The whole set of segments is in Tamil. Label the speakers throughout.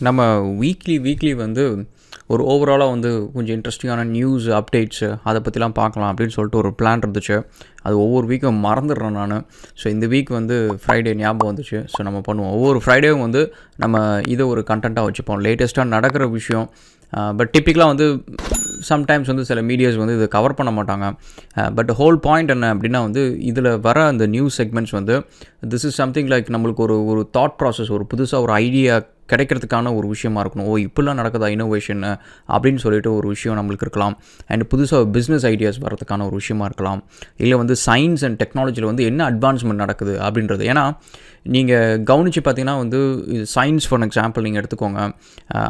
Speaker 1: நம்ம வீக்லி வந்து ஒரு ஓவராலாக வந்து கொஞ்சம் இன்ட்ரெஸ்டிங்கான நியூஸ் அப்டேட்ஸு அதை பற்றிலாம் பார்க்கலாம் அப்படின்னு சொல்லிட்டு ஒரு பிளான் இருந்துச்சு. அது ஒவ்வொரு வீக்கும் மறந்துடுறேன் நான். ஸோ இந்த வீக் வந்து ஃப்ரைடே ஞாபகம் வந்துச்சு. ஸோ நம்ம பண்ணுவோம், ஒவ்வொரு ஃப்ரைடேவும் வந்து நம்ம இதை ஒரு கண்டென்ட்டாக வச்சுப்போம், லேட்டஸ்ட்டாக நடக்கிற விஷயம். பட் டிப்பிக்கலாக வந்து சம்டைம்ஸ் வந்து சில மீடியாஸ் வந்து இதை கவர் பண்ண மாட்டாங்க. பட் ஹோல் பாயிண்ட் என்ன அப்படின்னா வந்து இதில் வர அந்த நியூஸ் செக்மெண்ட்ஸ் வந்து திஸ் இஸ் சம்திங் லைக் நம்மளுக்கு ஒரு தாட் ப்ராசஸ், ஒரு புதுசாக ஒரு ஐடியா கிடைக்கிறதுக்கான ஒரு விஷயமா இருக்கணும். இப்படிலாம் நடக்குதா இன்னோவேஷன் அப்படின்னு சொல்லிட்டு ஒரு விஷயம் நம்மளுக்கு இருக்கலாம். அண்ட் புதுசாக பிஸ்னஸ் ஐடியாஸ் வரதுக்கான ஒரு விஷயமா இருக்கலாம். இல்லை வந்து சயின்ஸ் அண்ட் டெக்னாலஜியில் வந்து என்ன அட்வான்ஸ்மெண்ட் நடக்குது அப்படின்றது. ஏன்னா நீங்கள் கவனித்து பார்த்தீங்கன்னா வந்து சயின்ஸ் ஃபார் எக்ஸாம்பிள் நீங்கள் எடுத்துக்கோங்க.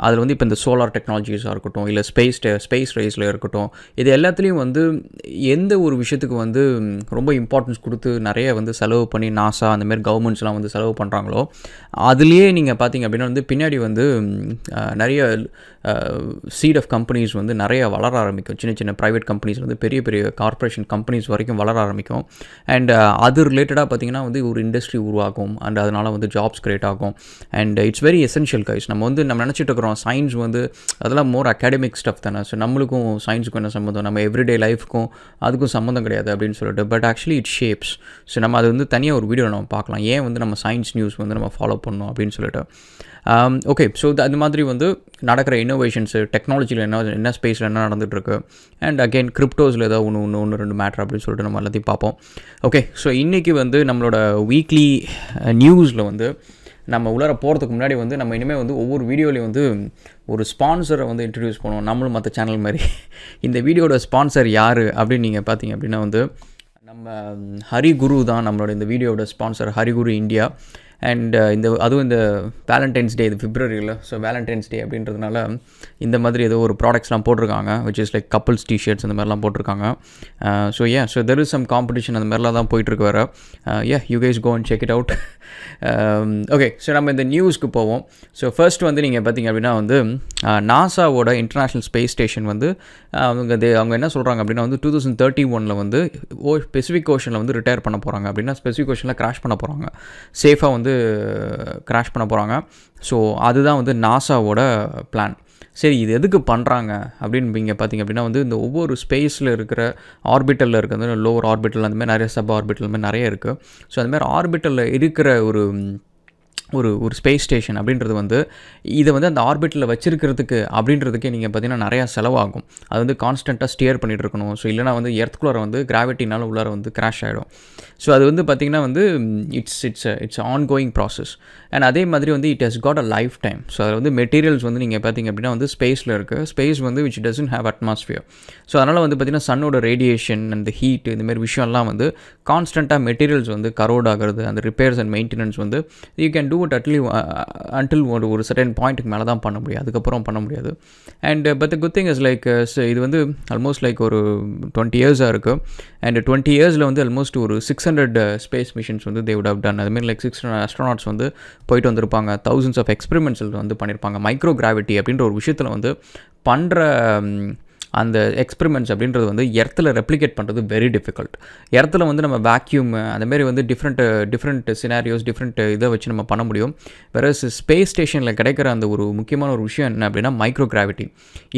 Speaker 1: அதில் வந்து இப்போ இந்த சோலார் டெக்னாலஜிஸாக இருக்கட்டும், இல்லை ஸ்பேஸ் ரேஸில் இருக்கட்டும், இது எல்லாத்துலேயும் வந்து எந்த ஒரு விஷயத்துக்கு வந்து ரொம்ப இம்பார்ட்டன்ஸ் கொடுத்து நிறைய வந்து செலவு பண்ணி நாசா அந்தமாரி கவர்மெண்ட்ஸ்லாம் வந்து செலவு பண்ணுறாங்களோ, அதுலேயே நீங்கள் பார்த்தீங்க அப்படின்னா வந்து பின்னாடி வந்து நிறைய சீட் ஆஃப் கம்பெனிஸ் வந்து நிறைய வளர ஆரம்பிக்கும். சின்ன சின்ன ப்ரைவேட் கம்பெனிஸ் வந்து பெரிய பெரிய கார்ப்பரேஷன் கம்பெனிஸ் வரைக்கும் வளர ஆரம்பிக்கும். அண்ட் அது ரிலேட்டடாக பார்த்திங்கன்னா வந்து ஒரு இண்டஸ்ட்ரி உருவாகும். அண்ட் அதனால் வந்து ஜாப்ஸ் கிரியேட் ஆகும். And it's very essential guys. நம்ம நினச்சிட்டு இருக்கிறோம் சயின்ஸ் வந்து அதெல்லாம் மோர் அகாடமிக் ஸ்டஃப் தானே. ஸோ நம்மளுக்கும் சயின்ஸுக்கும் என்ன சம்மந்தம், நம்ம எவ்ரிடே லைஃப்க்கும் அதுக்கும் சம்மந்தம் கிடையாது அப்படின்னு சொல்லிட்டு. But actually it shapes. So நம்ம அது வந்து தனியாக ஒரு வீடியோ நம்ம பார்க்கலாம், ஏன் வந்து நம்ம சயின்ஸ் நியூஸ் வந்து நம்ம ஃபாலோ பண்ணணும் அப்படின்னு சொல்லிட்டு. ஓகே, ஸோ அது மாதிரி வந்து நடக்கிற இன்னோவேஷன்ஸு, டெக்னாலஜியில் என்ன ஸ்பேஸில் என்ன நடந்துகிட்ருக்கு, அண்ட் அகெயின் கிரிப்டோஸில் ஏதாவது ஒன்று ரெண்டு மேட்ரு அப்படின்னு சொல்லிட்டு நம்ம எல்லாத்தையும் பார்ப்போம். ஓகே, ஸோ இன்றைக்கி வந்து நம்மளோட வீக்லி நியூஸில் வந்து நம்ம உள்ளார போகிறதுக்கு முன்னாடி வந்து நம்ம இனிமேல் வந்து ஒவ்வொரு வீடியோலையும் வந்து ஒரு ஸ்பான்சரை வந்து இன்ட்ரடியூஸ் பண்ணுவோம், நம்மளும் மற்ற சேனல் மாதிரி. இந்த வீடியோட ஸ்பான்சர் யார் அப்படின்னு நீங்கள் பார்த்தீங்க அப்படின்னா வந்து நம்ம ஹரிகுரு தான் நம்மளோட இந்த வீடியோட ஸ்பான்சர், ஹரிகுரு இந்தியா. அண்ட் அதுவும் இந்த வேலண்டைன்ஸ் டே, இது பிப்ரவரியில். ஸோ வேலண்டைன்ஸ் டே அப்படின்றதுனால இந்த மாதிரி ஏதோ ஒரு ப்ராடக்ட்ஸ்லாம் போட்டிருக்காங்க, which is like couples T-shirts அந்த மாதிரிலாம் போட்டிருக்காங்க. So there is some competition அந்த மாதிரிலாம் தான் போயிட்டுருக்கு வேறு. You guys go and check it out. Okay, so நம்ம இந்த நியூஸ்க்கு போவோம். ஸோ ஃபர்ஸ்ட் வந்து நீங்கள் பார்த்தீங்க அப்படின்னா வந்து நாசாவோட இன்டர்நேஷ்னல் ஸ்பேஸ் ஸ்டேஷன் வந்து அவங்க என்ன சொல்கிறாங்க அப்படின்னா வந்து 2031 வந்து பெசிபிக் ஓஷனில் வந்து ரிட்டையர் பண்ண போகிறாங்க. அப்படின்னா பெசிபிக் ஓஷனில் கிராஷ் பண்ண போகிறாங்க, சேஃபாக வந்து கிராஷ் பண்ண போகிறாங்க. ஸோ அதுதான் வந்து நாசாவோட பிளான். சரி, இது எதுக்கு பண்ணுறாங்க அப்படின்னு நீங்கள் பார்த்தீங்க அப்படின்னா வந்து இந்த ஒவ்வொரு ஸ்பேஸில் இருக்கிற ஆர்பிட்டலில் இருக்கிறது, லோவர் ஆர்பிட்டல் அந்த மாதிரி நிறைய சப் ஆர்பிட்டல் மாதிரி நிறைய இருக்குது. ஸோ அந்தமாதிரி ஆர்பிட்டலில் இருக்கிற ஒரு ஸ்பேஸ் ஸ்டேஷன் அப்படின்றது வந்து இதை வந்து அந்த ஆர்பிட்டில் வச்சிருக்கிறதுக்கு அப்படின்றதுக்கே நீங்கள் பார்த்தீங்கன்னா நிறையா செலவாகும். அது வந்து கான்ஸ்டண்ட்டாக ஸ்டியர் பண்ணிகிட்டு இருக்கணும். ஸோ இல்லைனா வந்து எர்த்குள்ளார வந்து கிராவிட்டினால் உள்ளார வந்து கிராஷ் ஆகிடும். ஸோ அது வந்து பார்த்திங்கன்னா வந்து it's on going process. And அதே மாதிரி வந்து it has got a life time. So அதில் வந்து மெட்டீரியல்ஸ் வந்து நீங்கள் பார்த்திங்க அப்படின்னா வந்து ஸ்பேஸில் இருக்குது. ஸ்பேஸ் வந்து which doesn't have atmosphere. So அதனால் வந்து பார்த்திங்கன்னா சன்னோட ரேடியேஷன், அந்த ஹீட், இந்தமாதிரி விஷயம்லாம் வந்து கான்ஸ்டண்ட்டாக மெட்டீரியல்ஸ் வந்து கரோட் ஆகிறது, அந்த ரிப்பேர்ஸ் அண்ட் மெயின்டெனன்ஸ் வந்து you can do it until ஒரு சர்டன் பாயிண்ட்டுக்கு மேலே தான் பண்ண முடியும், அதுக்கப்புறம் பண்ண முடியாது. And but the good thing is like இது வந்து ஆல்மோஸ்ட் லைக் ஒரு 20 இயர்ஸாக இருக்குது. அண்ட் 20 இயர்ஸில் வந்து ஆல்மோஸ்ட் ஒரு 600 ஸ்பேஸ் மிஷன்ஸ் வந்து தே வுட் ஹவ் டன். அதுமாரி லைக் 600 ஆஸ்ட்ரோனாட்ஸ் வந்து போயிட்டு வந்திருப்பாங்க. thousands ஆஃப் எக்ஸ்பெரிமெண்ட்ஸில் வந்து பண்ணியிருப்பாங்க. மைக்ரோ கிராவிட்டி அப்படின்ற ஒரு விஷயத்தில் வந்து பண்ணுற அந்த எக்ஸ்பெரிமெண்ட்ஸ் அப்படின்றது வந்து எர்த்தில் ரெப்ளிகேட் பண்ணுறது வெரி டிஃபிகல்ட். எர்த்தில் வந்து நம்ம வேக்யூம் அந்தமாரி வந்து டிஃப்ரெண்ட் சினாரியோஸ், டிஃப்ரெண்ட் இதை வச்சு நம்ம பண்ண முடியும். வேறு ஸ்பேஸ் ஸ்டேஷனில் கிடைக்கிற அந்த ஒரு முக்கியமான ஒரு விஷயம் என்ன அப்படின்னா மைக்ரோ கிராவிட்டி.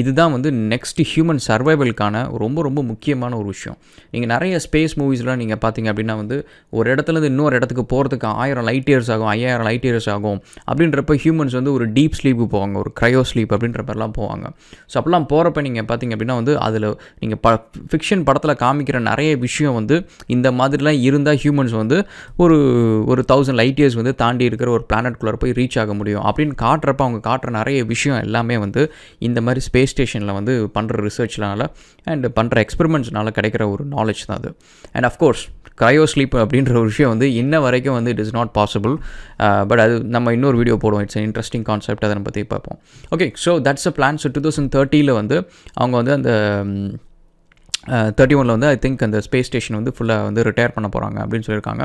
Speaker 1: இதுதான் வந்து நெக்ஸ்ட் ஹியூமன் சர்வைவலுக்கான ரொம்ப ரொம்ப முக்கியமான ஒரு விஷயம். நீங்கள் நிறைய ஸ்பேஸ் மூவிஸ்லாம் நீங்கள் பார்த்தீங்க அப்படின்னா வந்து ஒரு இடத்துலேருந்து இன்னொரு இடத்துக்கு போகிறதுக்கு 1000 லைட் இயர்ஸ் ஆகும், 5000 லைட் இயர்ஸ் ஆகும். அப்படின்றப்ப ஹியூமன்ஸ் வந்து ஒரு டீப் ஸ்லீப்பு போவாங்க, ஒரு க்ரையோ ஸ்லீப் அப்படின்ற மாதிரிலாம் போவாங்க. ஸோ அப்படிலாம் போகிறப்ப நீங்கள் பார்த்தீங்க அப்படின்னா வந்து அதில் நீங்கள் ஃபிக்ஷன் படத்தில் காமிக்கிற நிறைய விஷயம் வந்து இந்த மாதிரிலாம் இருந்தால் ஹியூமன்ஸ் வந்து ஒரு 1000 லைட் இயர்ஸ் வந்து தாண்டி இருக்கிற ஒரு பிளானட்குள்ளே போய் ரீச் ஆக முடியும் அப்படின்னு காட்டுறப்ப அவங்க காட்டுற நிறைய விஷயம் எல்லாமே வந்து இந்த மாதிரி ஸ்பேஸ் ஸ்டேஷனில் வந்து பண்ணுற ரிசர்ச்னால அண்ட் பண்ணுற எக்ஸ்பெரிமெண்ட்ஸ்னால கிடைக்கிற ஒரு நாலேஜ் தான் அது. அண்ட் அஃப்கோர்ஸ் க்ரையோ ஸ்லீப் அப்படின்ற ஒரு விஷயம் வந்து இன்ன வரைக்கும் வந்து it is not possible. But அது நம்ம இன்னொரு வீடியோ போடுவோம். இட்ஸ் இன்ட்ரெஸ்டிங் கான்செப்ட், அதை பற்றி பார்ப்போம். Okay, so that's a plan. So 2030 வந்து அவங்க வந்து அந்த 31 வந்து ஐ திங்க் அந்த ஸ்பேஸ் ஸ்டேஷன் வந்து ஃபுல்லாக வந்து ரிட்டையர் பண்ண போகிறாங்க அப்படின்னு சொல்லியிருக்காங்க.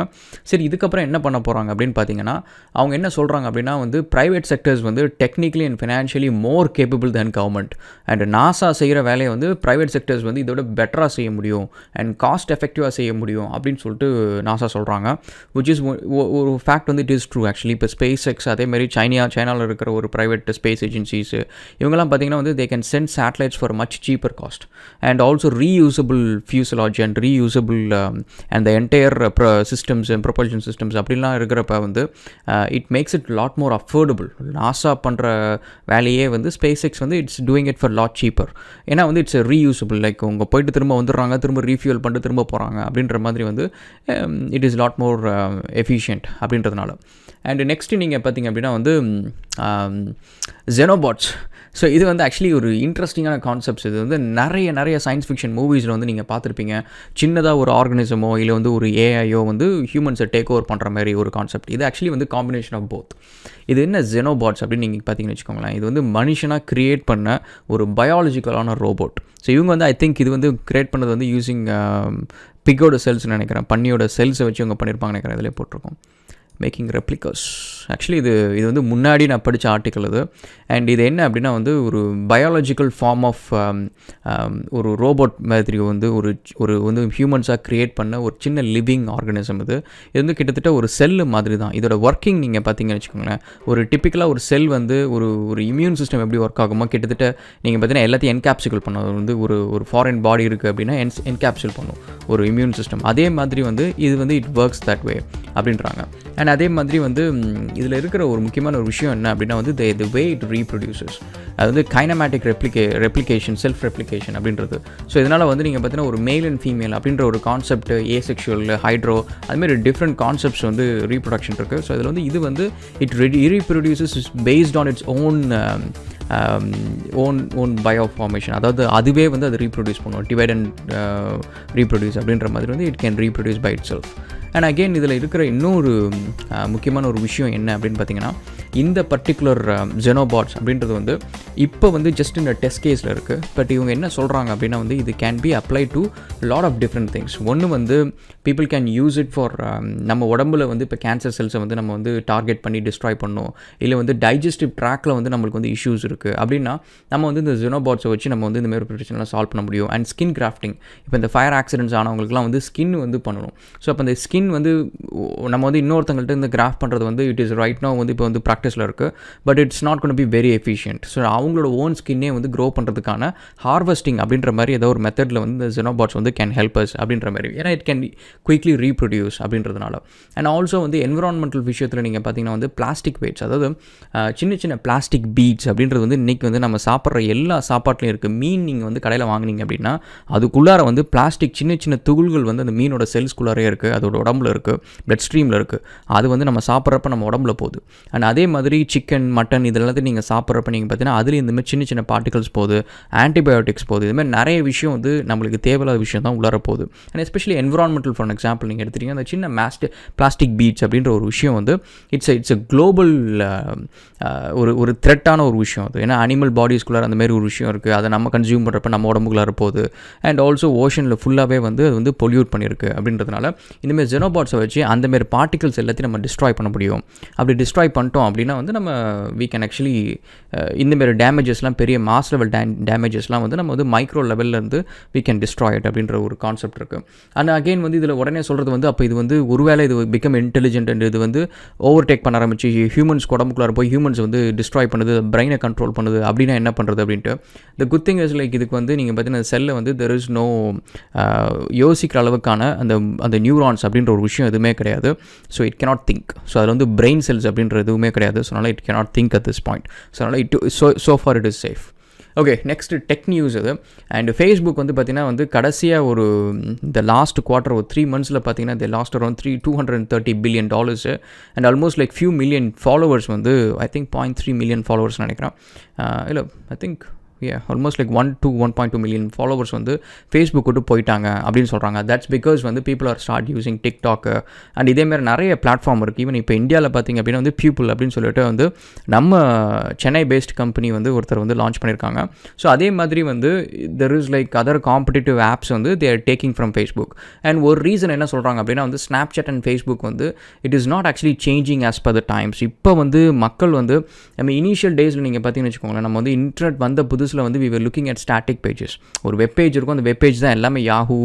Speaker 1: சரி, இதுக்கப்புறம் என்ன பண்ண போகிறாங்க அப்படின்னு பார்த்தீங்கன்னா, அவங்க என்ன சொல்கிறாங்க அப்படின்னா வந்து ப்ரைவேட் செக்டர்ஸ் வந்து technically and financially more capable than government. And NASA செய்கிற வேலையை வந்து ப்ரைவேட் செக்டர்ஸ் வந்து இதோட பெட்டராக செய்ய முடியும் அண்ட் காஸ்ட் எஃபெக்டிவாக செய்ய முடியும் அப்படின்னு சொல்லிட்டு நாசா சொல்கிறாங்க. விச் இஸ் ஒரு ஃபேக்ட் வந்து இட் இஸ் ட்ரூ ஆக்சுவலி. இப்போ ஸ்பேஸ் எக்ஸ் அதேமாதிரி சைனாவில் இருக்கிற ஒரு ப்ரைவேட் ஸ்பேஸ் ஏஜென்சிஸ் இவங்கெல்லாம் பார்த்தீங்கன்னா வந்து they can send satellites for much cheaper cost and also reusable fuselage and reusable and the entire systems and propulsion systems அப்படிலாம் இருக்கிறப்ப வந்து it makes it a lot more affordable. NASA பண்ணுற வேலையே வந்து ஸ்பேஸ் எக்ஸ் வந்து it's doing it for lot cheaper. ஏன்னா வந்து இட்ஸ் ரீயூசபிள். லைக் உங்கள் போயிட்டு திரும்ப வந்துடுறாங்க, திரும்ப ரீஃபியூல் பண்ணிட்டு திரும்ப போகிறாங்க அப்படின்ற மாதிரி வந்து it is lot more efficient அப்படின்றதுனால. அண்ட் நெக்ஸ்ட்டு நீங்கள் பார்த்தீங்க அப்படின்னா வந்து XenoBOTs. ஸோ இது வந்து ஆக்சுவலி ஒரு இன்ட்ரெஸ்டிங்கான கான்செப்ட்ஸ். இது வந்து நிறைய சயின்ஸ் ஃபிக்ஷன் மூவிஸில் வந்து நீங்கள் பார்த்துருப்பீங்க. சின்னதாக ஒரு ஆர்கனிசமோ இல்லை வந்து ஒரு ஏஐயோ வந்து ஹியூமன்ஸை டேக் ஓவர் பண்ணுற மாதிரி ஒரு கான்செப்ட். இது ஆக்சுவலி வந்து காம்பினேஷன் ஆஃப் போத். இது என்ன XenoBOTs அப்படின்னு நீங்கள் பார்த்தீங்கன்னு வச்சுக்கோங்களேன். இது வந்து மனுஷனாக க்ரியேட் பண்ண ஒரு பயாலஜிக்கலான ரோபோட். ஸோ இவங்க வந்து ஐ திங்க் இது வந்து க்ரியேட் பண்ணது வந்து யூஸிங் பிக்கோட செல்ஸ்னு நினைக்கிறேன். பன்னியோட செல்ஸை வச்சு இவங்க பண்ணியிருப்பாங்க நினைக்கிறேன். இதில் போட்டிருக்கோம் மேக்கிங் ரெப்ளிகாஸ். ஆக்சுவலி இது வந்து முன்னாடி நான் படித்த ஆர்டிக்கல் இது. அண்ட் இது என்ன அப்படின்னா வந்து ஒரு பயாலஜிக்கல் ஃபார்ம் ஆஃப் ஒரு ரோபோட் மாதிரி வந்து ஒரு வந்து ஹியூமன்ஸாக க்ரியேட் பண்ண ஒரு சின்ன லிவிங் ஆர்கனிசம். இது வந்து கிட்டத்தட்ட ஒரு செல்லு மாதிரி தான். இதோட ஒர்க்கிங் நீங்கள் பார்த்தீங்கன்னு வச்சுக்கோங்களேன். ஒரு டிப்பிக்கலாக ஒரு செல் வந்து ஒரு இம்யூன் சிஸ்டம் எப்படி ஒர்க் ஆகுமோ கிட்டத்தட்ட நீங்கள் பார்த்தீங்கன்னா எல்லாத்தையும் என்கேப்சுல் பண்ணும். அது வந்து ஒரு ஃபாரின் பாடி இருக்குது அப்படின்னா என்கேப்சுல் பண்ணும் ஒரு இம்யூன் சிஸ்டம். அதே மாதிரி வந்து இது வந்து இட் ஒர்க்ஸ் தட் வே அப்படின்றாங்க. அண்ட் அதே மாதிரி வந்து இதில் இருக்கிற ஒரு முக்கியமான ஒரு விஷயம் என்ன அப்படின்னா வந்து த வே இட் ரீப்ரொடியூசஸ். அது வந்து கைனமேட்டிக் ரெப்ளிகேஷன், செல்ஃப் ரெப்ளிகேஷன் அப்படின்றது. ஸோ இதனால் வந்து நீங்கள் பார்த்தீங்கன்னா ஒரு மேல் அண்ட் ஃபீமேல் அப்படின்ற ஒரு கான்செப்ட், ஏசெக்ஷுவல், ஹைட்ரோ, அதுமாதிரி டிஃப்ரெண்ட் கான்செப்ட்ஸ் வந்து ரீப்ரொடக்ஷன் இருக்குது. ஸோ இதில் வந்து இது வந்து it reproduces is based on its own bioformation. அதாவது அதுவே வந்து அது ரீப்ரொடியூஸ் பண்ணுவோம். டிவைட் அண்ட் ரீப்ரொடியூஸ் அப்படின்ற மாதிரி வந்து it can reproduce by itself. And again இதில் இருக்கிற இன்னொரு முக்கியமான ஒரு விஷயம் என்ன அப்படின்னு பார்த்தீங்கன்னா, இந்த பர்டிகுலர் XenoBOTs அப்படின்றது வந்து இப்போ வந்து ஜஸ்ட் இந்த டெஸ்ட் கேஸில் இருக்குது. பட் இவங்க என்ன சொல்கிறாங்க அப்படின்னா வந்து இது can be apply to lot of different things. ஒன்று வந்து people can use it for நம்ம உடம்புல வந்து இப்போ கேன்சர் செல்ஸை வந்து நம்ம வந்து டார்கெட் பண்ணி டிஸ்ட்ராய் பண்ணோம், இல்லை வந்து டைஜஸ்டிவ் ட்ராக்கில் வந்து நம்மளுக்கு வந்து இஷ்யூஸ் இருக்குது அப்படின்னா நம்ம வந்து இந்த XenoBOTஸை வச்சு நம்ம வந்து இந்த மாதிரி பிரச்சனைலாம் சால்வ் பண்ண முடியும். அண்ட் ஸ்கின் கிராஃப்டிங், இப்போ இந்த ஃபயர் ஆக்சிடென்ட்ஸ் ஆனவங்களுக்குலாம் வந்து ஸ்கின் வந்து பண்ணணும். ஸோ அப்போ அந்த ஸ்கின் வந்து நம்ம வந்து இன்னொருத்தங்கள்ட்ட இந்த கிராஃப்ட் பண்ணுறது வந்து இட் இஸ் ரைட் நோ வந்து இப்போ வந்து ப்ராக்டிஸில் இருக்குது. But it's not gonna be very efficient. So அவங்களோட ஓன் ஸ்கின்னே வந்து க்ரோ பண்ணுறதுக்கான ஹார்வெஸ்டிங் அப்படின்ற மாதிரி ஏதோ ஒரு மெத்தடில் வந்து இந்த XenoBOTs வந்து கேன் ஹெல்ப் அஸ் அப்படின்ற மாதிரி. ஏன்னா இட் கேன் குயிக்லி ரீப்ரொடியூஸ் அப்படின்றதுனால. அண்ட் ஆல்சோ வந்து என்விரான்மெண்டல் விஷயத்தில் நீங்கள் பார்த்தீங்கன்னா வந்து பிளாஸ்டிக் வேஸ்ட், அதாவது சின்ன பிளாஸ்டிக் பீட்ஸ் அப்படின்றது வந்து இன்றைக்கி வந்து நம்ம சாப்பிட்ற எல்லா சாப்பாட்லையும் இருக்குது. மீன் நீங்கள் வந்து கடையில் வாங்கினீங்க அப்படின்னா அதுக்குள்ளார வந்து பிளாஸ்டிக் சின்ன துகள்கள் வந்து அந்த மீனோட செல்ஸ்குள்ளாரே இருக்குது, அதோட உடம்புல இருக்குது, பிளட் ஸ்ட்ரீமில் இருக்குது. அது வந்து நம்ம சாப்பிட்றப்ப நம்ம உடம்புல போகுது. அண்ட் அதே மாதிரி சிக்கன், மட்டன் இது எல்லாத்தையும் நீங்கள் சாப்பிட்றப்ப நீங்கள் பார்த்தீங்கன்னா அதுலேயும் இந்தமாதிரி சின்ன பார்ட்டிகல்ஸ் போகுது, ஆன்டிபயோட்டிக்ஸ் போகுது. இதுமாதிரி நிறைய விஷயம் வந்து நம்மளுக்கு தேவையில்லாத விஷயம் தான் உள்ளார போகுது. And especially environmental for example நீங்கள் எடுத்துட்டீங்க, அந்த சின்ன பிளாஸ்டிக் பீட்ஸ் அப்படின்ற ஒரு விஷயம் வந்து இட்ஸ் எ குளோபல் ஒரு த்ரெட்டான ஒரு விஷயம் அது. ஏன்னா அனிமல் பாடிஸ்குள்ளார அந்த மாதிரி ஒரு விஷயம் இருக்குது. அதை நம்ம கன்சியூம் பண்ணுறப்ப நம்ம உடம்புக்குள்ளார போகுது. அண்ட் ஆல்சோ ஓஷனில் ஃபுல்லாகவே வந்து அது வந்து பொல்யூட் பண்ணியிருக்கு அப்படின்றதுனால இந்தமாதிரி XenoBOTஸை வச்சு அந்தமாரி பார்ட்டிகல்ஸ் எல்லாத்தையும் நம்ம டிஸ்ட்ராய் பண்ண முடியும். அப்படி டிஸ்ட்ராய் பண்ணிட்டோம் அப்படின்னா வந்து நம்ம we can actually இந்தமாரி டேமேஜஸ்லாம், பெரிய மாஸ் லெவல் டேமேஜஸ்லாம் வந்து நம்ம வந்து micro லெவல்லேருந்து we can destroy it அப்படின்ற ஒரு கான்செப்ட் இருக்குது. அண்ட் அகெயின் வந்து இதில் உடனே சொல்கிறது வந்து அப்போ இது வந்து ஒருவேளை இது பிகம் இன்டெலிஜென்ட் அண்ட் இது வந்து ஓவர்டேக் பண்ண ஆரம்பிச்சு ஹியூமன்ஸ் உடம்புக்குள்ளார போய் ஹியூமன்ஸ் வந்து டிஸ்ட்ராய் பண்ணுது, பிரெயினை கண்ட்ரோல் பண்ணுது அப்படின்னா என்ன பண்ணுறது அப்படின்ட்டு. The good thing is like இதுக்கு வந்து நீங்கள் பார்த்தீங்கன்னா செல்லில் வந்து தெர் இஸ் நோ யோசிக்கிற அளவுக்கான அந்த நியூரான்ஸ் அப்படின்ற ஒரு விஷயம் எதுவுமே கிடையாது. So it cannot think. So அதில் வந்து பிரெயின் செல்ஸ் அப்படின்ற எதுவுமே கிடையாது. ஸோ அதனால் it cannot think at this point. So அதனால் so far it is safe. Okay, next tech news அது. அண்ட் ஃபேஸ்புக் வந்து பார்த்திங்கன்னா வந்து கடைசியாக இந்த லாஸ்ட் குவார்ட்டர் ஒரு 3 monthஸில் பார்த்திங்கன்னா the last around $230 billion and almost like few million followers வந்து ஐ திங்க் 0.3 million ஃபாலோவர்ஸ் நினைக்கிறேன். இல்லை I think almost like 1 to 1.2 million followers வந்து ஃபேஸ்புக் விட்டு போயிட்டாங்க அப்படின்னு சொல்கிறாங்க. தட்ஸ் பிகாஸ் வந்து people are start using TikTok and இதேமாதிரி நிறைய பிளாட்ஃபார்ம் இருக்குது. ஈவன் இப்போ இந்தியாவில் பார்த்திங்க அப்படின்னா வந்து பியூப்புள் அப்படின்னு சொல்லிட்டு வந்து நம்ம சென்னை பேஸ்ட் கம்பெனி வந்து ஒருத்தர் வந்து லான்ச் பண்ணியிருக்காங்க. ஸோ அதே மாதிரி வந்து there is like other competitive apps வந்து they are taking from Facebook. And ஒரு ரீசன் என்ன சொல்கிறாங்க அப்படின்னா வந்து ஸ்னாப்சாட் அண்ட் ஃபேஸ்புக் வந்து it is not actually changing as per the times. இப்போ வந்து மக்கள் வந்து நம்ம இனிஷியல் டேஸில் நீங்கள் பார்த்தீங்கன்னு வச்சுக்கோங்களேன், நம்ம வந்து இன்டர்நெட் வந்த புதுசில் வந்து we were looking at static pages. ஒரு வெப் பேஜ் இருக்கும், அந்த வெப் பேஜ் தான் எல்லாமே யாஹூ,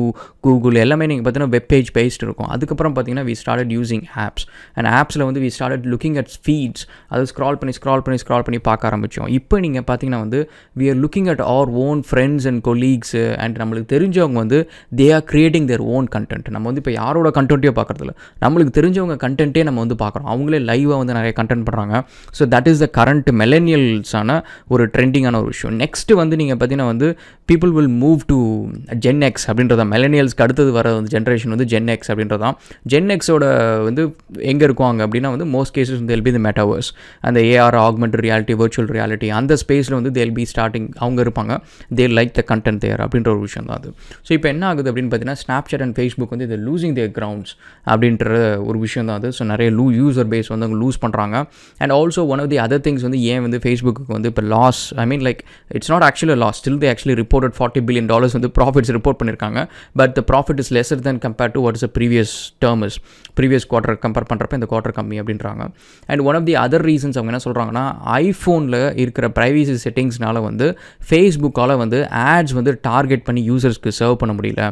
Speaker 1: கூகுள் எல்லாமே நீங்கள் பார்த்தீங்கன்னா வெப் பேஜ் பேஸ்ட் இருக்கும். அதுக்கப்புறம் பார்த்தீங்கன்னா we started using apps and appsல வந்து we started looking at feeds. அது ஸ்க்ரால் பண்ணி பார்க்க ஆரம்பித்தோம். இப்போ நீங்கள் பார்த்தீங்கன்னா வந்து we are looking at our own friends and colleagues and நம்மளுக்கு தெரிஞ்சவங்க வந்து they are creating their own content. நம்ம வந்து இப்போ யாரோட கண்டென்ட்டையும் பார்க்குறதில்ல, நம்மளுக்கு தெரிஞ்சவங்க கண்டென்ட்டே நம்ம வந்து பார்க்குறோம். அவங்களே லைவாக வந்து நிறைய கண்டென்ட் பண்ணுறாங்க. So that is the current மில்லேனியல்ஸான ஒரு ட்ரெண்டிங்கான ஒரு விஷயம். நெக்ஸ்ட்டு வந்து நீங்கள் பார்த்தீங்கன்னா வந்து people will move to Gen X அப்படின்றத. மில்லேனியல்ஸ்க்கு அடுத்தது வர வந்து ஜென்ரேஷன் வந்து ஜென் எக்ஸ் அப்படின்றதான். ஜென் எக்ஸோட வந்து எங்கே இருக்குவாங்க அப்படின்னா வந்து மோஸ்ட் கேசஸ் வந்து பி த மெட்டாவர்ஸ், அந்த AR, augmented reality, virtual reality, அந்த ஸ்பேஸில் வந்து தேல் பி ஸ்டார்டிங் அவங்க இருப்பாங்க. தே லைக் த கண்டென்ட் தேர் அப்படின்ற ஒரு விஷயம் தான் அது. ஸோ இப்போ என்ன ஆகுது அப்படின்னு பார்த்தீங்கன்னா ஸ்னாப்சாட் அண்ட் ஃபேஸ்புக் வந்து இது லூசிங் தேர் கிரவுண்ட்ஸ் அப்படின்ற ஒரு விஷயம் தான் அது. ஸோ நிறைய யூசர் பேஸ் வந்து அவங்க லூஸ் பண்ணுறாங்க. And also one of the other things வந்து ஏன் வந்து ஃபேஸ்புக்கு வந்து இப்போ loss, I mean like it's not actually loss, still they actually reported $40 billion வந்து ப்ராஃபிட்ஸ் ரிப்போர்ட் பண்ணியிருக்காங்க. But the profit is lesser than compared to what is the previous quarter compare பண்ணுறப்ப இந்த குவார்ட்டர் கம்மி அப்படின்றாங்க. And one of the other reasons அவங்க என்ன சொல்கிறாங்கன்னா ஐஃபோனில் இருக்கிற ப்ரைவசி செட்டிங்ஸ்னால வந்து ஃபேஸ்புக்கால் வந்து ஆட்ஸ் வந்து டார்கெட் பண்ணி யூசர்ஸ்க்கு சர்வ் பண்ண முடியல,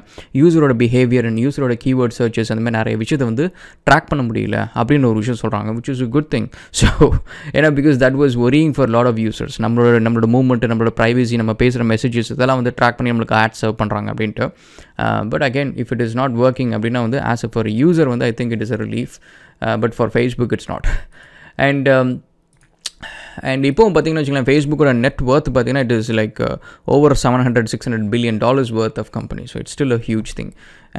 Speaker 1: யூசரோட பிஹேவியர் அண்ட் யூசரோட கீவேர்ட் சர்ச்சஸ் அந்த மாதிரி நிறைய விஷயத்தை வந்து ட்ராக் பண்ண முடியல அப்படின்னு ஒரு விஷயம் சொல்கிறாங்க, which is a good thing. So ஏன்னா because that was worrying for lot of users. நம்மளோட மூவ்மெண்ட், நம்மளோட ப்ரைவசி, நம்ம பேசுகிற மெசேஜஸ் இதெல்லாம் வந்து ட்ராக் பண்ணி நம்மளுக்கு ஆட் சர்வ் பண்ணுறாங்க அப்படின்ட்டு. But again if it is not working அப்படின்னா வந்து ஆஸ் எ ஃபார் யூசர் வந்து I think it is a relief, but for Facebook it's not. And இப்போவும் பார்த்தீங்கன்னா வச்சுக்கலாம் ஃபேஸ்புக்கோட நெட் ஒர்த் பார்த்தீங்கன்னா it is like over $700-600 billion worth of company. So it's still a huge thing.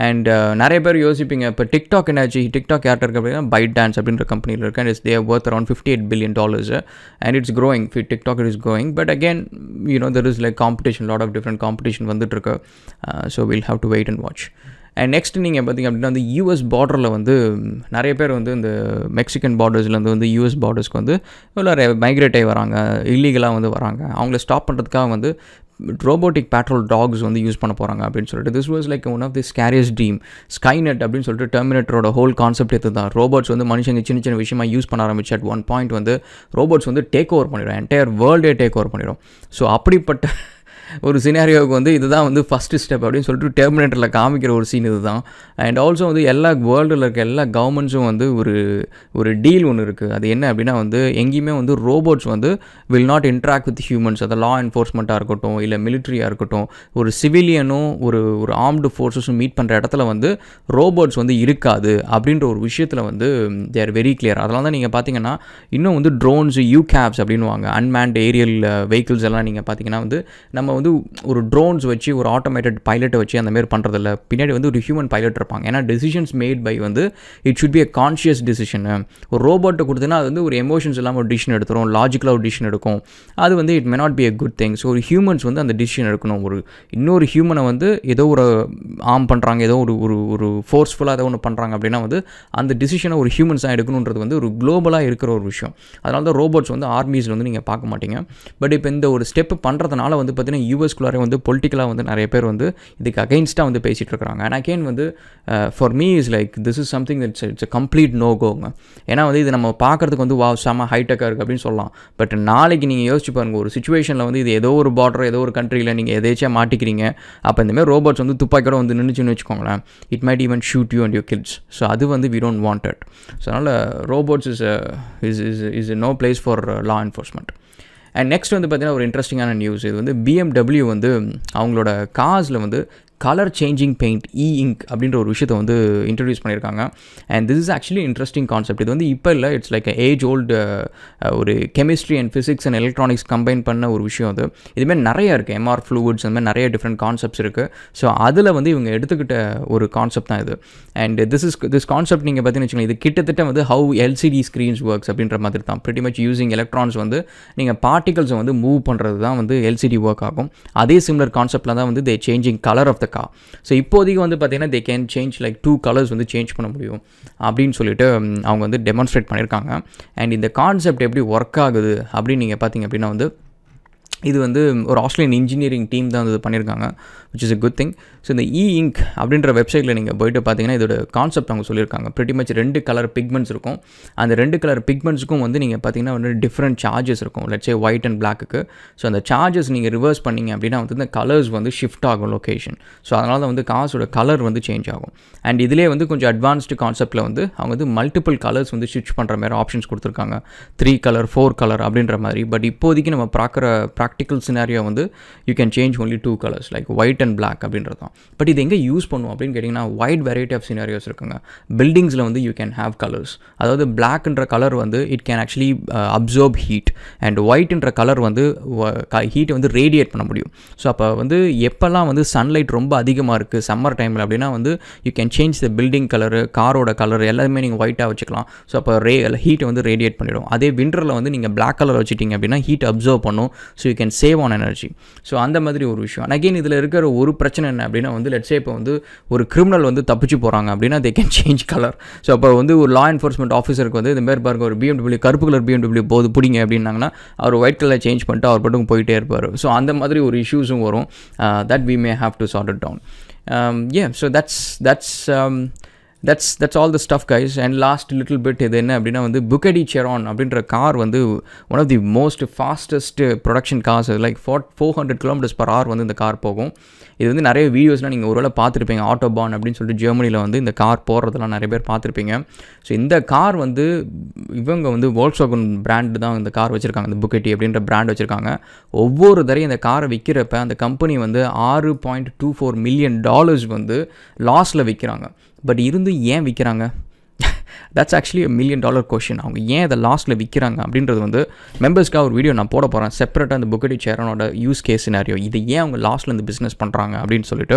Speaker 1: And நிறைய பேர் யோசிப்பீங்க இப்போ டிக்டாக் என்னாச்சு, டிக்டாக் யார்ட்ட இருக்குது அப்படின்னா பைட் டான்ஸ் அப்படின்ற கம்பெனியில் இருக்குது. And it's there worth around $58 billion and it's growing. TikTok it is growing, but again there is like competition, lot of different competition வந்துட்டுருக்கு. So will have to wait and watch. And next நீங்கள் பார்த்திங்க அப்படின்னா வந்து யூஎஸ் பார்டரில் வந்து நிறைய பேர் வந்து இந்த மெக்சிகன் பார்டர்ஸ்லேருந்து வந்து யூஎஸ் பார்டர்ஸ்க்கு வந்து மைக்ரேட் ஆகி வராங்க, இல்லீகலாக வந்து வராங்க. அவங்கள ஸ்டாப் பண்ணுறதுக்காக வந்து ரோபோட்டிக் பேட்ரோல் டாக்ஸ் வந்து யூஸ் பண்ண போகிறாங்க அப்படின்னு சொல்லிட்டு this was like one of the scariest dream. Skynet அப்படின்னு சொல்லிட்டு டெர்மினேட்டரோட ஹோல் கான்செப்ட் எது தான். ரோபோட்ஸ் வந்து மனுஷங்க சின்ன சின்ன விஷயமாக யூஸ் பண்ண ஆரம்பிச்சு அட் ஒன் பாயிண்ட் வந்து ரோபோட்ஸ் வந்து டேக் ஓவர் பண்ணிடும், என்டையர் வேர்ல்டே டேக் ஓவர் பண்ணிடும். ஸோ அப்படிப்பட்ட ஒரு சினாரியோவுக்கு வந்து இதுதான் வந்து ஃபஸ்ட்டு ஸ்டெப் அப்படின்னு சொல்லிட்டு டெர்மினேட்டரில் காமிக்கிற ஒரு சீன் இது தான். அண்ட் ஆல்சோ வந்து எல்லா வேர்ல்டில் இருக்க எல்லா கவர்மெண்ட்ஸும் வந்து ஒரு டீல் ஒன்று இருக்குது. அது என்ன அப்படின்னா வந்து எங்கேயுமே வந்து ரோபோட்ஸ் வந்து will not interact with humans. அது லா என்ஃபோர்ஸ்மெண்ட்டாக இருக்கட்டும், இல்லை மிலிட்ரியாக இருக்கட்டும், ஒரு சிவிலியனும் ஒரு ஆர்ம்டு ஃபோர்ஸஸும் மீட் பண்ணுற இடத்துல வந்து ரோபோட்ஸ் வந்து இருக்காது அப்படின்ற ஒரு விஷயத்தில் வந்து தே ஆர் வெரி கிளியர். அதனால தான் நீங்கள் பார்த்தீங்கன்னா இன்னும் வந்து ட்ரோன்ஸ், யூகேப்ஸ் அப்படின்வாங்க, அன்மேன்ட் ஏரியல் வெஹிக்கிள்ஸ் எல்லாம் நீங்கள் பார்த்தீங்கன்னா வந்து நம்ம வந்து ஒரு ட்ரோன்ஸ் வச்சு ஒரு ஆட்டோமேட்டட் பைலட்டை வச்சு அந்த மாதிரி பண்ணுறதில்ல. பின்னாடி வந்து ஒரு ஹியூமன் பைலட் இருப்பாங்க. ஏன்னா டெசிஷன்ஸ் மேட் பை வந்து it should be a conscious decision. ஒரு ரோபோட்டை கொடுத்தனா அது வந்து ஒரு எமோஷன்ஸ் இல்லாமல் ஒரு டிசிஷன் எடுத்துரும், லாஜிக்கலாக ஒரு டிசிஷன் எடுக்கும். அது வந்து it may not be a good thing. So ஒரு ஹியூமன்ஸ் வந்து அந்த டிசிஷன் எடுக்கணும். ஒரு இன்னொரு ஹியூமனை வந்து ஏதோ ஒரு ஆர்ம் பண்ணுறாங்க, ஏதோ ஒரு ஃபோர்ஸ்ஃபுல்லாக ஏதோ ஒன்று பண்ணுறாங்க அப்படின்னா வந்து அந்த டிசிஷனை ஒரு ஹியூமன்ஸ் தான் எடுக்கணுன்றது வந்து ஒரு குளோபலாக இருக்கிற ஒரு விஷயம். அதனால தான் ரோபோட்ஸ் வந்து ஆர்மிஸில் வந்து நீங்கள் பார்க்க மாட்டீங்க. பட் இப்போ இந்த ஒரு ஸ்டெப் பண்ணுறதுனால வந்து பார்த்தீங்கன்னா யூஎஸ்குள்ளாரே வந்து பொலிட்டிக்கலாக வந்து நிறைய பேர் வந்து இதுக்கு அகைன்ஸ்டாக வந்து பேசிகிட்டு இருக்கிறாங்க. அண்ட் அகெயின் வந்து for me is like this is something it's a complete no கோங்க. ஏன்னா வந்து இது நம்ம பார்க்குறதுக்கு வந்து வா செம ஹைடெக்காக இருக்குது அப்படின்னு சொல்லலாம். பட் நாளைக்கு நீங்கள் யோசிச்சு பாருங்கள், ஒரு சுச்சுவேஷனில் வந்து இது ஏதோ ஒரு பார்டர், ஏதோ ஒரு கண்ட்ரியில் நீங்கள் எதேச்சியாக மாட்டிக்கிறீங்க, அப்போ இந்தமாதிரி ரோபோட்ஸ் வந்து துப்பாக்கியோட வந்து நின்றுச்சுன்னு வச்சுக்கோங்களேன், it might even shoot you and your kids. So அது வந்து we don't want it. So அதனால் robots is no place for law enforcement. And next வந்து பார்த்திங்கன்னா ஒரு இன்ட்ரெஸ்டிங்கான நியூஸ். இது வந்து BMW வந்து அவங்களோட கார்ஸில் வந்து கலர் சேஞ்சிங் பெயிண்ட் இங்க் அப்படின்ற ஒரு விஷயத்தை வந்து இன்ட்ரடியூஸ் பண்ணியிருக்காங்க. And this is actually interesting concept. இது வந்து இப்போ இல்லை, இட்ஸ் லைக் ஏஜ் ஓல்டு ஒரு chemistry and physics and electronics combine பண்ண ஒரு விஷயம் அது. இதுமாதிரி நிறையா இருக்குது, எம்ஆர் ஃப்ளூயிட்ஸ் அந்த மாதிரி நிறைய டிஃப்ரெண்ட் கான்செப்ட்ஸ் இருக்குது. ஸோ அதில் வந்து இவங்க எடுத்துக்கிட்ட ஒரு கான்செப்ட் தான் இது. அண்ட் திஸ் கான்செப்ட் நீங்கள் பார்த்தீங்கன்னு வச்சுக்கோங்க, இது கிட்டத்தட்ட வந்து ஹவு எல்சிடி ஸ்க்ரீன்ஸ் ஒர்க்ஸ் அப்படின்ற மாதிரி தான். ப்ரிட்டி மச் யூஸிங் எலக்ட்ரான்ஸ் வந்து நீங்கள் பார்ட்டிகல்ஸை வந்து மூவ் பண்ணுறது தான் வந்து எல்சிடி ஒர்க் ஆகும். அதே சிமிலர் கான்செப்டில் தான் வந்து they changing colour of the car. So இப்போதைக்கு வந்து பார்த்தீங்கன்னா they can change like 2 colours வந்து சேஞ்ச் பண்ண முடியும் அப்படின்னு சொல்லிட்டு அவங்க வந்து டெமான்ஸ்ட்ரேட் பண்ணியிருக்காங்க. அண்ட் இந்த கான்செப்ட் எப்படி ஒர்க் ஆகுது அப்படின்னு நீங்கள் பார்த்தீங்க அப்படின்னா வந்து இது வந்து ஒரு ஆஸ்திரேலியன் இன்ஜினியரிங் டீம் தான் வந்து பண்ணியிருக்காங்க, which is a good thing. So இந்த இங்க் அப்படின்ற வெப்சைட்டில் நீங்கள் போய்ட்டு பார்த்தீங்கன்னா இதோட கான்செப்ட் அவங்க சொல்லியிருக்காங்க. ப்ரிட்டி மச் 2 கலர் பிக்மெண்ட்ஸ் இருக்கும். அந்த 2 கலர் பிக்மெண்ட்ஸுக்கும் வந்து நீங்கள் பார்த்தீங்கன்னா வந்து டிஃப்ரெண்ட் சார்ஜஸ் இருக்கும். லெட்ஸ் சே ஒயிட் அண்ட் பிளாக்குக்கு. ஸோ அந்த சார்ஜஸ் நீங்கள் ரிவர்ஸ் பண்ணிங்க அப்படின்னா வந்து இந்த கலர்ஸ் வந்து ஷிஃப்ட் ஆகும் லொக்கேஷன். ஸோ அதனால தான் வந்து காசோட கலர் வந்து சேஞ்ச் ஆகும். அண்ட் இதிலே வந்து கொஞ்சம் அட்வான்ஸ்டு கான்செப்ட்டில் வந்து அவங்க வந்து மல்டிபிள் கலர்ஸ் வந்து ஸ்விட்ச் பண்ணுற மாதிரி ஆப்ஷன்ஸ் கொடுத்துருக்காங்க. 3 கலர் 4 கலர் அப்படின்ற மாதிரி. பட் இப்போதைக்கு நம்ம பார்க்குற ப்ராக்டிக்கல் சினாரியோ வந்து you can change only 2 colours like white and black அப்படின்றது தான். பட் இது எங்கே யூஸ் பண்ணுவோம் அப்படின்னு கேட்டிங்கன்னா வைட் வெரைட்டி ஆஃப் சினாரியோஸ் இருக்குங்க. பில்டிங்ஸில் வந்து யூ கேன் ஹேவ் கலர்ஸ். அதாவது பிளாக்ன்ற கலர் வந்து it can actually absorb heat and ஒயிட்ன்ற கலர் வந்து ஹீட்டை வந்து ரேடியேட் பண்ண முடியும். ஸோ அப்போ வந்து எப்போல்லாம் வந்து சன்லைட் ரொம்ப அதிகமாக இருக்குது சம்மர் டைமில் அப்படின்னா வந்து you can change the building colour, காரோட கலர் எல்லாமே நீங்கள் ஒயிட்டாக வச்சுக்கலாம். ஸோ அப்போ ஹீட்டை வந்து ரேடியேட் பண்ணிவிடும். அதே விண்டரில் வந்து நீங்கள் பிளாக் கலர் வச்சுட்டிங்க அப்படின்னா ஹீட் அப்சர்வ் பண்ணும். So you can save on energy. So அந்த மாதிரி ஒரு விஷயம். அகைன் இதில் இருக்கிற ஒரு பிரச்சனை என்ன அப்படின்னா வந்து லெட்ஸ் சே இப்போ வந்து ஒரு கிரிமினல் வந்து தப்பிச்சு போகிறாங்க அப்படின்னா தே கேன் சேஞ்ச் கலர். ஸோ அப்போ வந்து ஒரு லா என்ஃபோர்ஸ்மெண்ட் ஆஃபீஸருக்கு வந்து இந்த மாதிரி பாருங்க ஒரு BMW கருப்பு கலர் BMW போது பிடிங்க அப்படின்னாங்கன்னா அவர் ஒயிட் கலர் சேஞ்ச் பண்ணிட்டு அவர் மட்டும் போயிட்டே இருப்பார். ஸோ அந்த மாதிரி ஒரு இஷ்யூஸும் வரும். That we may have to sort it down. So that's all the stuff guys. And last little bit இது என்ன அப்படின்னா வந்து Bugatti Chiron அப்படின்ற கார் வந்து one of the most fastest production cars. Like 400 km/h வந்து இந்த கார் போகும். இது வந்து நிறைய வீடியோஸ்லாம் நீங்கள் ஒருவேளை பார்த்துருப்பீங்க. ஆட்டோபான் அப்படின்னு சொல்லிட்டு ஜெர்மனியில் வந்து இந்த கார் போகிறதெல்லாம் நிறைய பேர் பார்த்துருப்பீங்க. ஸோ இந்த கார் வந்து இவங்க வந்து Volkswagen பிராண்டு தான் இந்த கார் வச்சுருக்காங்க. இந்த Bugatti அப்படின்ற பிராண்ட் வச்சுருக்காங்க. ஒவ்வொரு தரையும் இந்த காரை விற்கிறப்ப அந்த கம்பெனி வந்து $6.24 மில்லியன் வந்து லாஸில் விற்கிறாங்க. பட் இருந்து ஏன் விற்கிறாங்க? That's actually $1 million question. அவங்க ஏன் அதை லாஸ்ட்டில் விற்கிறாங்க அப்படின்றது வந்து மெம்பர்ஸ்க்காக ஒரு வீடியோ நான் போட போகிறேன் செப்பரேட்டாக. அந்த Bugatti Chironோட யூஸ் கேஸ் சினாரியோ இது ஏன் அவங்க லாஸ்ட்டில் இந்த பிஸ்னஸ் பண்ணுறாங்க அப்படின்னு சொல்லிட்டு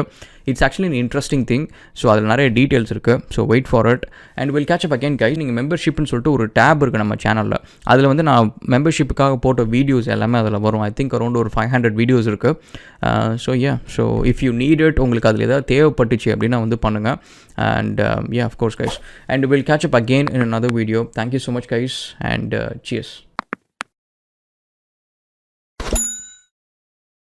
Speaker 1: it's actually an interesting thing. So அதில் நிறைய டீட்டெயில்ஸ் இருக்குது. So wait for it and will catch up again guys. நீங்கள் மெம்பர்ஷிப்னு சொல்லிட்டு ஒரு டேப் இருக்குது நம்ம சேனலில். அதில் வந்து நான் மெம்பர்ஷிப்புக்காக போட்ட வீடியோஸ் எல்லாமே அதில் வரும். ஐ திங்க் அரௌண்ட் ஒரு 500 வீடியோஸ் இருக்குது. So if you need it, உங்களுக்கு அதில் ஏதாவது தேவைப்பட்டுச்சு அப்படின்னா வந்து பண்ணுங்கள். And of course guys, and we'll catch up again in another video. Thank you so much guys, and cheers.